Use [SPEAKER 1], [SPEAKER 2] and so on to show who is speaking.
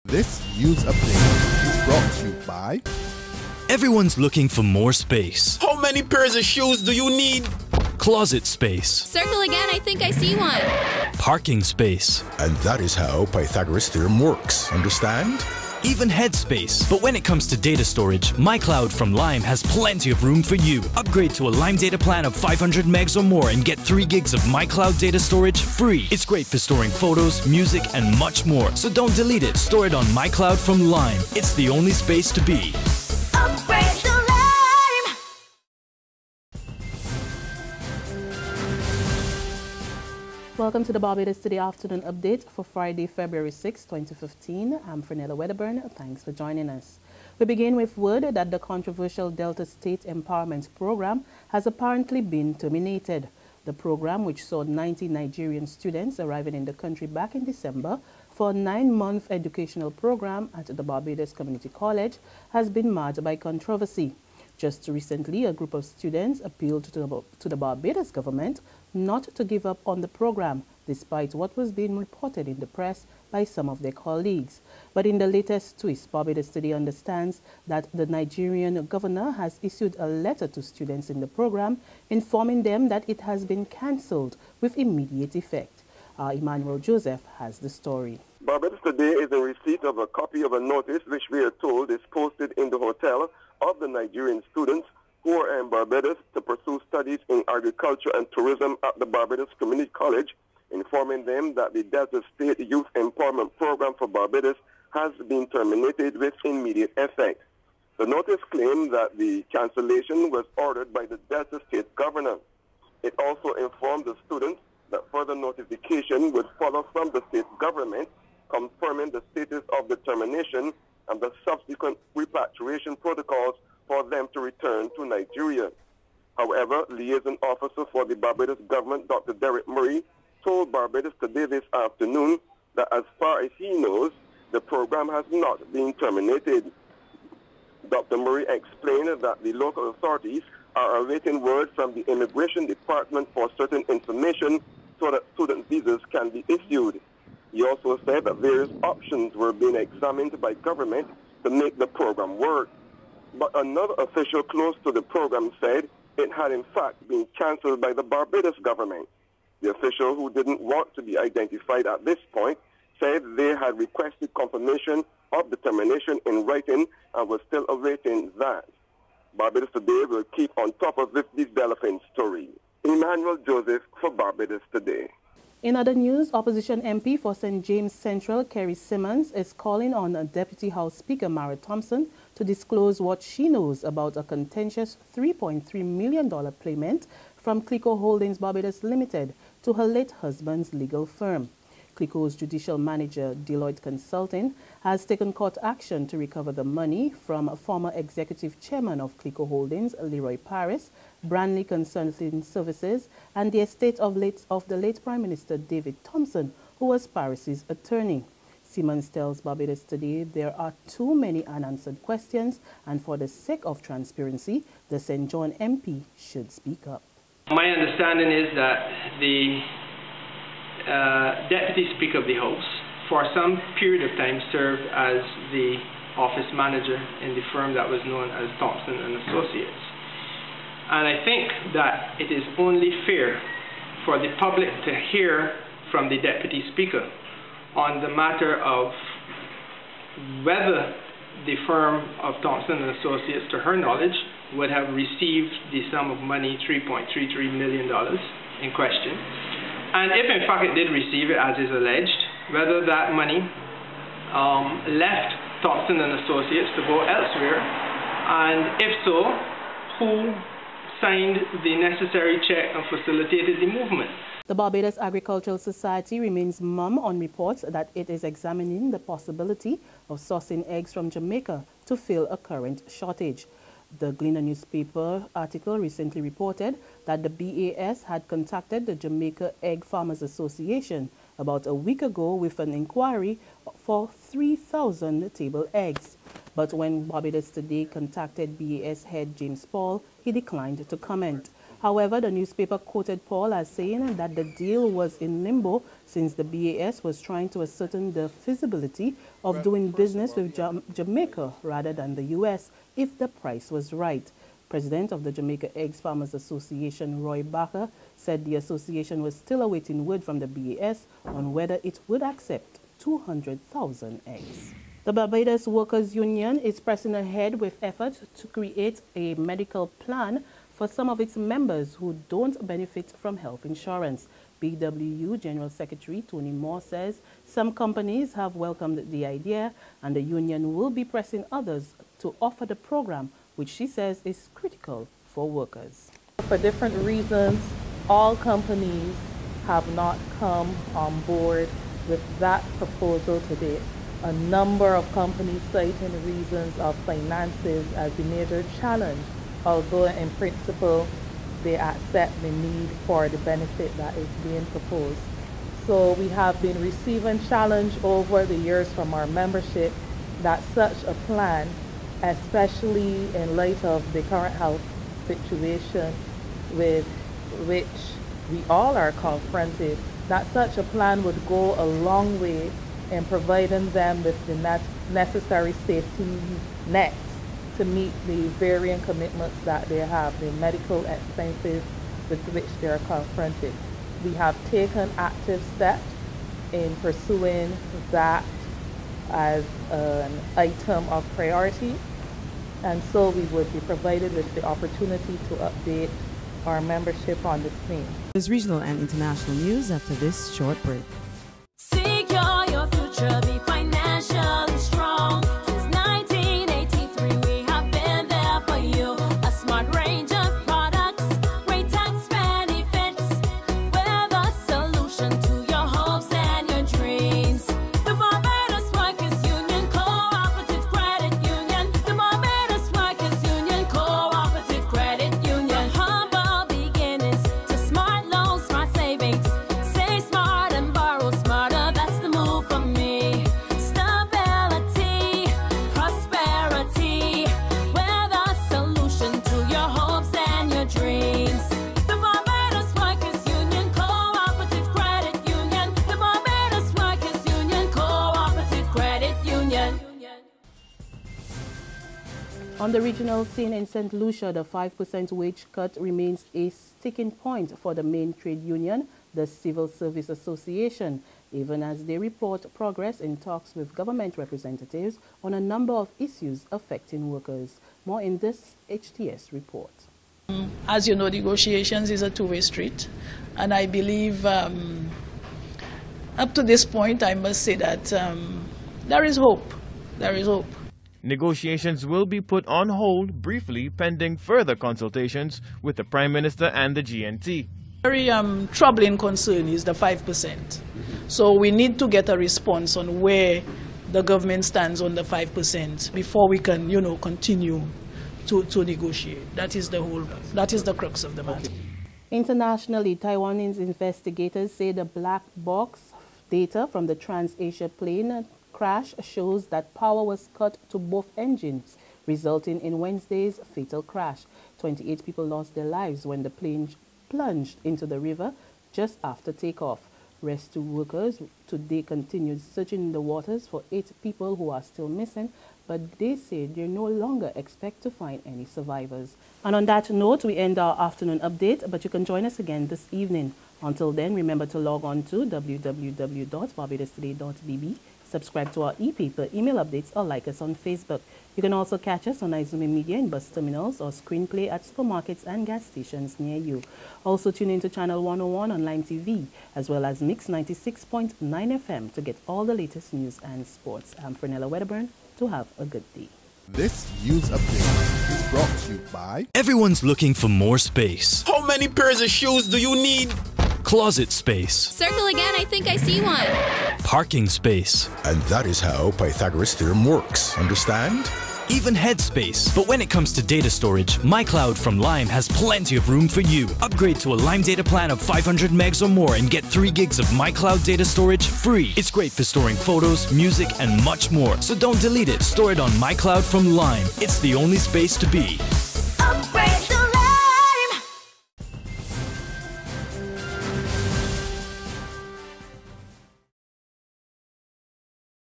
[SPEAKER 1] This news update is brought to you by...
[SPEAKER 2] Everyone's looking for more space.
[SPEAKER 3] How many pairs of shoes do you need?
[SPEAKER 2] Closet space.
[SPEAKER 4] Circle again, I think I see one.
[SPEAKER 2] Parking space.
[SPEAKER 5] And that is how Pythagoras' theorem works, understand?
[SPEAKER 2] Even headspace. But when it comes to data storage, MyCloud from Lime has plenty of room for you. Upgrade to a Lime data plan of 500 megs or more and get 3 gigs of MyCloud data storage free. It's great for storing photos, music, and much more. So don't delete it. Store it on MyCloud from Lime. It's the only space to be.
[SPEAKER 6] Upgrade to Lime!
[SPEAKER 7] Welcome to the Barbados Today Afternoon Update for Friday, February 6, 2015. I'm Fernella Wedderburn. Thanks for joining us. We begin with word that the controversial Delta State Empowerment Program has apparently been terminated. The program, which saw 90 Nigerian students arriving in the country back in December for a 9-month educational program at the Barbados Community College, has been marred by controversy. Just recently, a group of students appealed to the Barbados government not to give up on the program, despite what was being reported in the press by some of their colleagues. But in the latest twist, Barbados Today understands that the Nigerian governor has issued a letter to students in the program informing them that it has been cancelled with immediate effect. Emmanuel Joseph has the story.
[SPEAKER 8] Barbados Today is in receipt of a copy of a notice which we are told is posted in the hotel of the Nigerian students who are in Barbados to pursue studies in agriculture and tourism at the Barbados Community College, informing them that the Delta State Youth Empowerment Program for Barbados has been terminated with immediate effect. The notice claimed that the cancellation was ordered by the Delta State Governor. It also informed the students that further notification would follow from the state government, confirming the status of the termination and the subsequent repatriation protocols for them to return to Nigeria. However, liaison officer for the Barbados government, Dr. Derek Murray, told Barbados Today this afternoon that as far as he knows, the program has not been terminated. Dr. Murray explained that the local authorities are awaiting word from the Immigration Department for certain information so that student visas can be issued. He also said that various options were being examined by government to make the program work. But another official close to the program said it had in fact been cancelled by the Barbados government. The official, who didn't want to be identified at this point, said they had requested confirmation of the termination in writing and was still awaiting that. Barbados Today will keep on top of this developing story. Emmanuel Joseph for Barbados Today.
[SPEAKER 7] In other news, opposition MP for St. James Central, Kerrie Symmonds, is calling on Deputy House Speaker Mara Thompson to disclose what she knows about a contentious $3.3 million payment from Clico Holdings Barbados Limited to her late husband's legal firm. Clico's judicial manager, Deloitte Consulting, has taken court action to recover the money from former executive chairman of Clico Holdings, Leroy Paris, Brantley Consulting Services, and the estate of the late Prime Minister David Thompson, who was Paris's attorney. Symmonds tells Barbados Today there are too many unanswered questions, and for the sake of transparency, the St. John MP should speak up.
[SPEAKER 9] My understanding is that the Deputy Speaker of the House, for some period of time, served as the office manager in the firm that was known as Thompson and Associates. And I think that it is only fair for the public to hear from the Deputy Speaker on the matter of whether the firm of Thompson and Associates, to her knowledge, would have received the sum of money, $3.33 million in question. And if in fact it did receive it, as is alleged, whether that money left Thompson and Associates to go elsewhere, and if so, who signed the necessary check and facilitated the movement.
[SPEAKER 7] The Barbados Agricultural Society remains mum on reports that it is examining the possibility of sourcing eggs from Jamaica to fill a current shortage. The Gleaner newspaper article recently reported that the BAS had contacted the Jamaica Egg Farmers Association about a week ago with an inquiry for 3,000 table eggs. But when Barbados Today contacted BAS head James Paul, he declined to comment. However, the newspaper quoted Paul as saying that the deal was in limbo since the BAS was trying to ascertain the feasibility of doing business with Jamaica rather than the U.S. if the price was right. President of the Jamaica Eggs Farmers Association, Roy Barker, said the association was still awaiting word from the BAS on whether it would accept 200,000 eggs. The Barbados Workers Union is pressing ahead with efforts to create a medical plan for some of its members who don't benefit from health insurance. BWU General Secretary Tony Moore says some companies have welcomed the idea and the union will be pressing others to offer the program, which she says is critical for workers.
[SPEAKER 10] For different reasons, all companies have not come on board with that proposal today. A number of companies citing reasons of finances as the major challenge, although in principle they accept the need for the benefit that is being proposed. So we have been receiving challenge over the years from our membership that such a plan, especially in light of the current health situation with which we all are confronted, that such a plan would go a long way in providing them with the necessary safety net to meet the varying commitments that they have, the medical expenses with which they are confronted. We have taken active steps in pursuing that as an item of priority, and so we would be provided with the opportunity to update our membership on this theme.
[SPEAKER 11] There's regional and international news after this short break.
[SPEAKER 6] Secure your future, be financially strong. Since 1983, we have been there for you. A smart range of products, great tax benefits. We're the solution to your hopes and your dreams. The Barbados Workers Union Cooperative Credit Union. The Barbados Workers Union Cooperative Credit Union. Humble beginnings to smart loans, smart savings. Save smart and borrow smarter. That's the move for me. Stability, prosperity. We're the solution to your hopes and your dreams. The Barbados Workers Union Cooperative Credit Union. The Barbados Workers Union Cooperative Credit Union.
[SPEAKER 7] On the regional scene in St. Lucia, the 5% wage cut remains a sticking point for the main trade union, the Civil Service Association, even as they report progress in talks with government representatives on a number of issues affecting workers. More in this HTS report.
[SPEAKER 12] As you know, negotiations is a two-way street, and I believe up to this point, I must say that there is hope. There is hope.
[SPEAKER 13] Negotiations will be put on hold briefly pending further consultations with the Prime Minister and the GNT.
[SPEAKER 12] Very troubling concern is the 5%. So we need to get a response on where the government stands on the 5% before we can, continue to negotiate. That is the crux of the matter.
[SPEAKER 7] Internationally, Taiwanese investigators say the black box data from the Trans-Asia plane crash shows that power was cut to both engines, resulting in Wednesday's fatal crash. 28 people lost their lives when the plane plunged into the river just after takeoff. Rescue workers today continued searching the waters for 8 people who are still missing, but they say they no longer expect to find any survivors. And on that note, we end our afternoon update, but you can join us again this evening. Until then, remember to log on to www.barbadostoday.bb, subscribe to our e-paper, email updates, or like us on Facebook. You can also catch us on Izumi Media in bus terminals or screenplay at supermarkets and gas stations near you. Also tune in to Channel 101 on Lime TV, as well as Mix 96.9 FM to get all the latest news and sports. I'm Fernella Wedderburn. To have a good day.
[SPEAKER 1] This news update is brought to you by...
[SPEAKER 2] Everyone's looking for more space.
[SPEAKER 3] How many pairs of shoes do you need?
[SPEAKER 2] Closet space.
[SPEAKER 4] Circle again, I think I see one.
[SPEAKER 2] Parking space.
[SPEAKER 5] And that is how Pythagoras theorem works. Understand?
[SPEAKER 2] Even headspace. But when it comes to data storage, MyCloud from Lime has plenty of room for you. Upgrade to a Lime data plan of 500 megs or more and get 3 gigs of MyCloud data storage free. It's great for storing photos, music, and much more. So don't delete it. Store it on MyCloud from Lime. It's the only space to be.